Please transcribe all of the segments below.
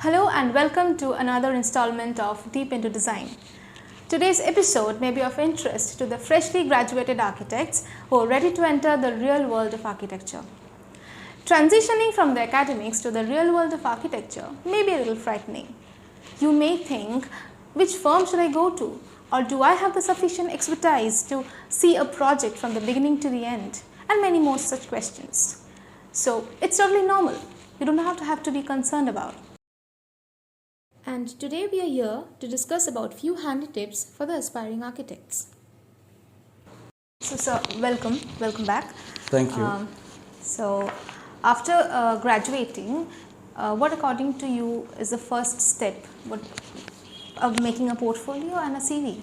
Hello and welcome to another installment of Deep into Design. Today's episode may be of interest to the freshly graduated architects who are ready to enter the real world of architecture. Transitioning from the academics to the real world of architecture may be a little frightening. You may think, which firm should I go to? Or do I have the sufficient expertise to see a project from the beginning to the end? And many more such questions. So it's totally normal. You don't have to be concerned about. And today we are here to discuss about few handy tips for the aspiring architects. So sir, welcome back. Thank you. So after graduating, what according to you is the first step of making a portfolio and a CV?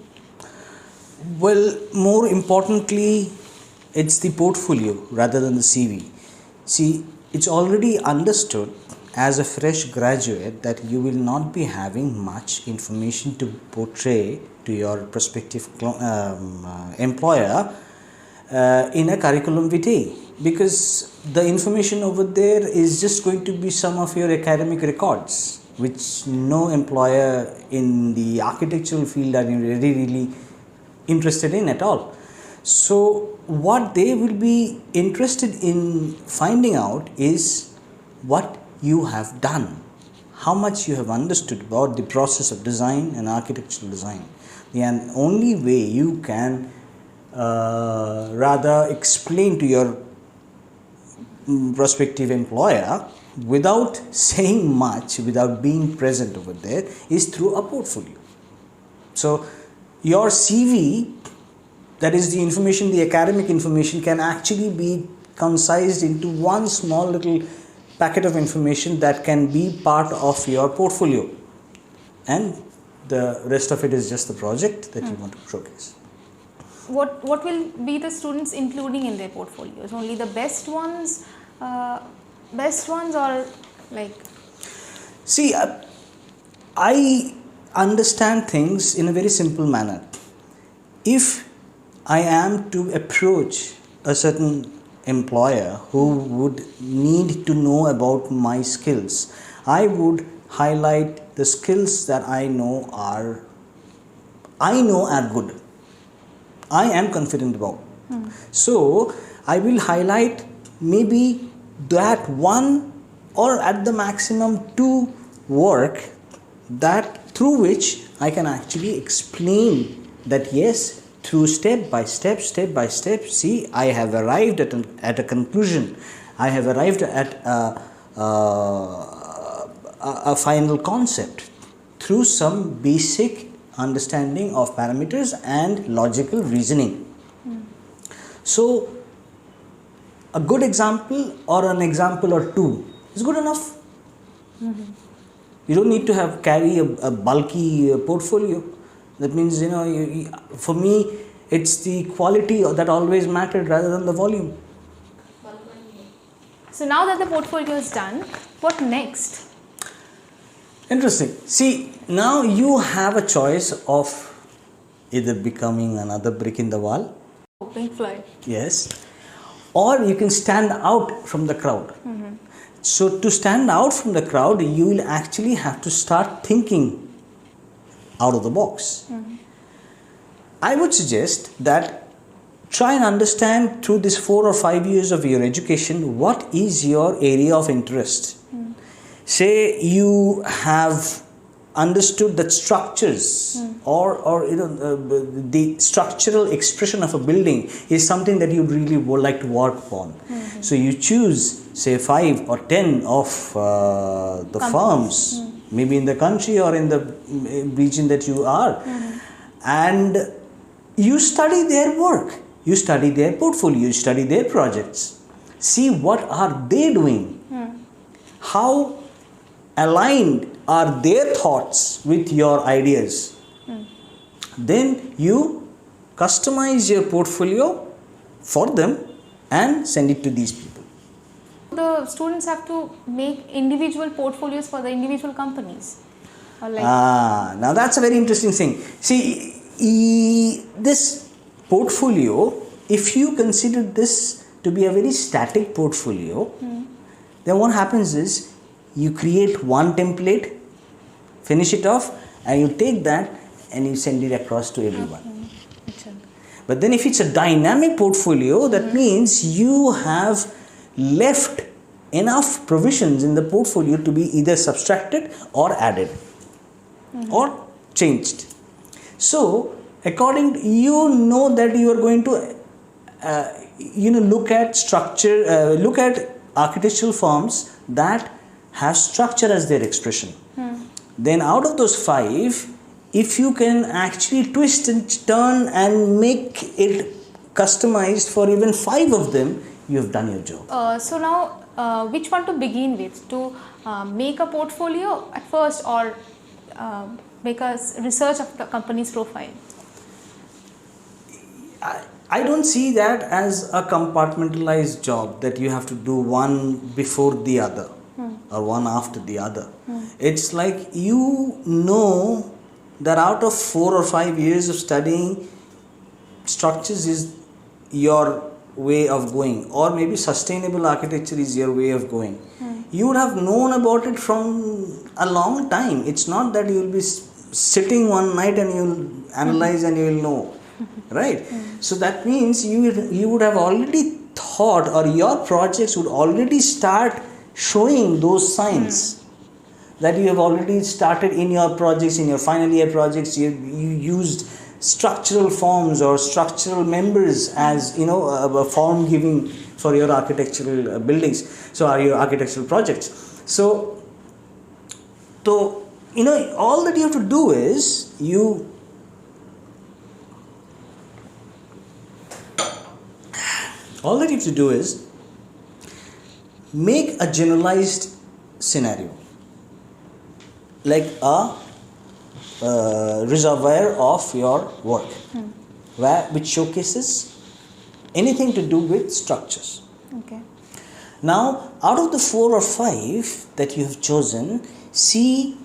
Well, more importantly, it's the portfolio rather than the CV. See, it's already understood as a fresh graduate that you will not be having much information to portray to your prospective employer in a curriculum vitae, because the information over there is just going to be some of your academic records, which no employer in the architectural field are really interested in at all. So what they will be interested in finding out is what you have done, how much you have understood about the process of design and architectural design. The only way you can rather explain to your prospective employer without saying much, without being present over there, is through a portfolio. So your CV, that is the information, the academic information, can actually be concised into one small little packet of information that can be part of your portfolio, and the rest of it is just the project that you want to showcase. What will be the students including in their portfolios? Only the best ones or like? See, I understand things in a very simple manner. If I am to approach a certain employer who would need to know about my skills, I would highlight the skills that I know are good, I am confident about. So I will highlight maybe that one or at the maximum two work that through which I can actually explain that yes, through step by step, see, I have arrived at a conclusion. I have arrived at a final concept through some basic understanding of parameters and logical reasoning. So, a good example or an example or two is good enough. You don't need to carry a bulky portfolio. That means, for me, it's the quality that always mattered rather than the volume. So now that the portfolio is done, what next? Interesting. See, now you have a choice of either becoming another brick in the wall. Pink Floyd. Yes. Or you can stand out from the crowd. So to stand out from the crowd, you will actually have to start thinking out of the box. I would suggest that try and understand through this 4 or 5 years of your education, what is your area of interest. Say you have understood that structures or the structural expression of a building is something that you really would like to work upon. So you choose say 5 or 10 of the firms, maybe in the country or in the region that you are, and you study their work, you study their portfolio, you study their projects, see what are they doing, how aligned are their thoughts with your ideas. Then you customize your portfolio for them and send it to these people. The students have to make individual portfolios for the individual companies. Or like Now that's a very interesting thing. See, this portfolio, if you consider this to be a very static portfolio, then what happens is you create one template finish it off, and you take that and you send it across to everyone. अच्छा. But then if it's a dynamic portfolio, that means you have left enough provisions in the portfolio to be either subtracted or added or changed. So, according to, you know that you are going to look at structure, look at architectural forms that have structure as their expression. Then out of those 5, if you can actually twist and turn and make it customized for even 5 of them, you have done your job. So now, which one to begin with? To make a portfolio at first, or make a research of the company's profile? I don't see that as a compartmentalized job that you have to do one before the other or one after the other. It's like you know that out of 4 or 5 years of studying, structures is your way of going, or maybe sustainable architecture is your way of going. You would have known about it from a long time. It's not that you will be sitting one night and you'll analyze and you will know, right? So that means you would have already thought, or your projects would already start showing those signs. That you have already started in your projects, in your final year projects, you used structural forms or structural members as a form giving for your architectural buildings, so are your architectural projects. So all that you have to do is make a generalized scenario, like a reservoir of your work, which showcases anything to do with structures. Okay. Now, out of the 4 or 5 that you have chosen, see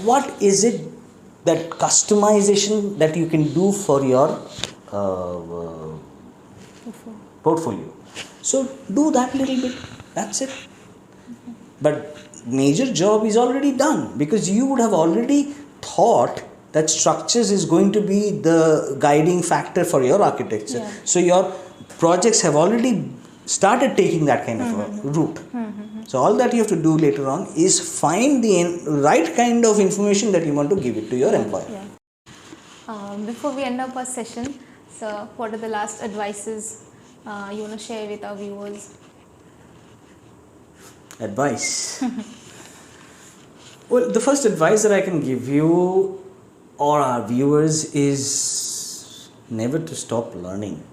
what is it, that customization that you can do for your portfolio. So do that little bit, that's it. But major job is already done, because you would have already thought that structures is going to be the guiding factor for your architecture. Yeah. So your projects have already started taking that kind of a route. So all that you have to do later on is find the right kind of information that you want to give it to your employer. Yeah. Before we end up our session, so what are the last advices you want to share with our viewers? Advice. Well, the first advice that I can give you or our viewers is never to stop learning.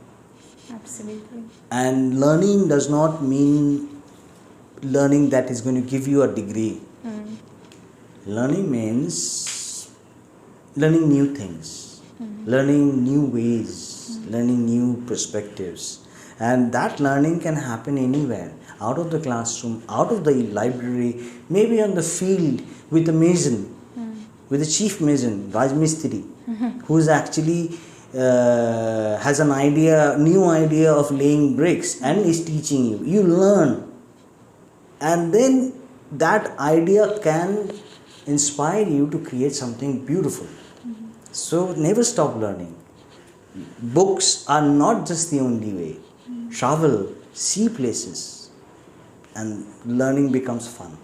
Absolutely. And learning does not mean learning that is going to give you a degree. Learning means learning new things, learning new ways, learning new perspectives. And that learning can happen anywhere, out of the classroom, out of the library, maybe on the field with a mason, with a chief mason, Raj Mistri, who is actually has an idea, new idea of laying bricks and is teaching you. You learn, and then that idea can inspire you to create something beautiful. So never stop learning. Books are not just the only way. Travel, see places, and learning becomes fun.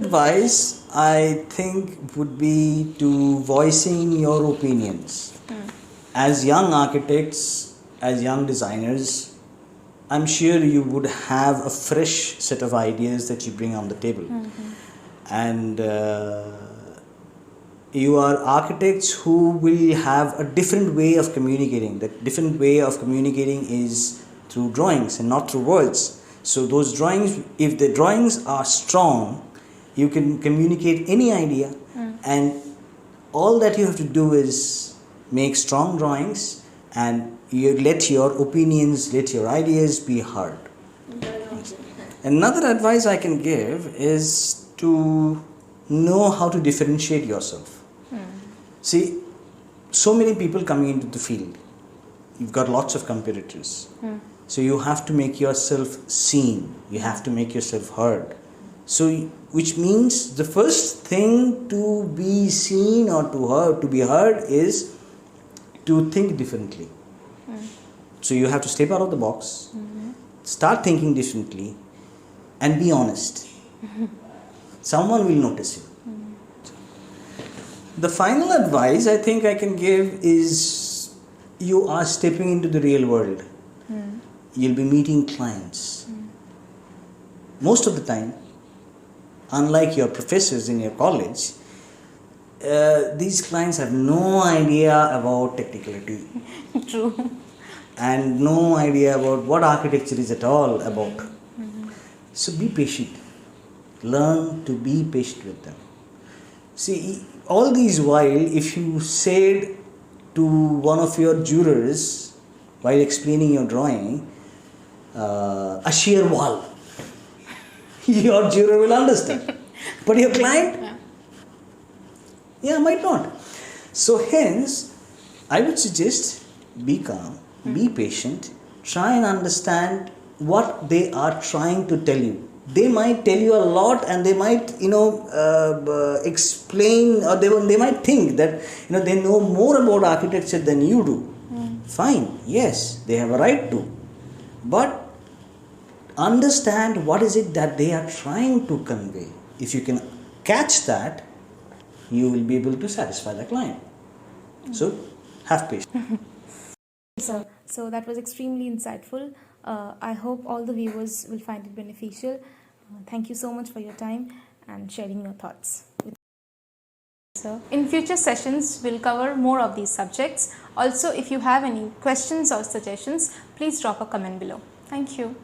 Advice, I think, would be to voicing your opinions. As young architects, as young designers, I'm sure you would have a fresh set of ideas that you bring on the table. And you are architects who will have a different way of communicating. That different way of communicating is through drawings and not through words. So those drawings, if the drawings are strong, you can communicate any idea, and all that you have to do is make strong drawings, and you let your opinions, let your ideas be heard. Another advice I can give is to know how to differentiate yourself. See, so many people coming into the field, you've got lots of competitors. So you have to make yourself seen, you have to make yourself heard. So, which means the first thing to be seen or to be heard is to think differently. So you have to step out of the box, start thinking differently, and be honest. Someone will notice you. The final advice I think I can give is you are stepping into the real world. You'll be meeting clients. Most of the time, unlike your professors in your college, these clients have no idea about technicality. True. And no idea about what architecture is at all about. So be patient. Learn to be patient with them. See, all these while, if you said to one of your jurors while explaining your drawing, a sheer wall, your juror will understand. But your client, might not. So hence, I would suggest be calm, be patient, try and understand what they are trying to tell you. They might tell you a lot, and they might, explain, or they might think that, they know more about architecture than you do. Fine, yes, they have a right to. But understand what is it that they are trying to convey. If you can catch that, you will be able to satisfy the client. So, have patience. So that was extremely insightful. I hope all the viewers will find it beneficial. Thank you so much for your time and sharing your thoughts. So, in future sessions, we'll cover more of these subjects. Also, if you have any questions or suggestions, please drop a comment below. Thank you.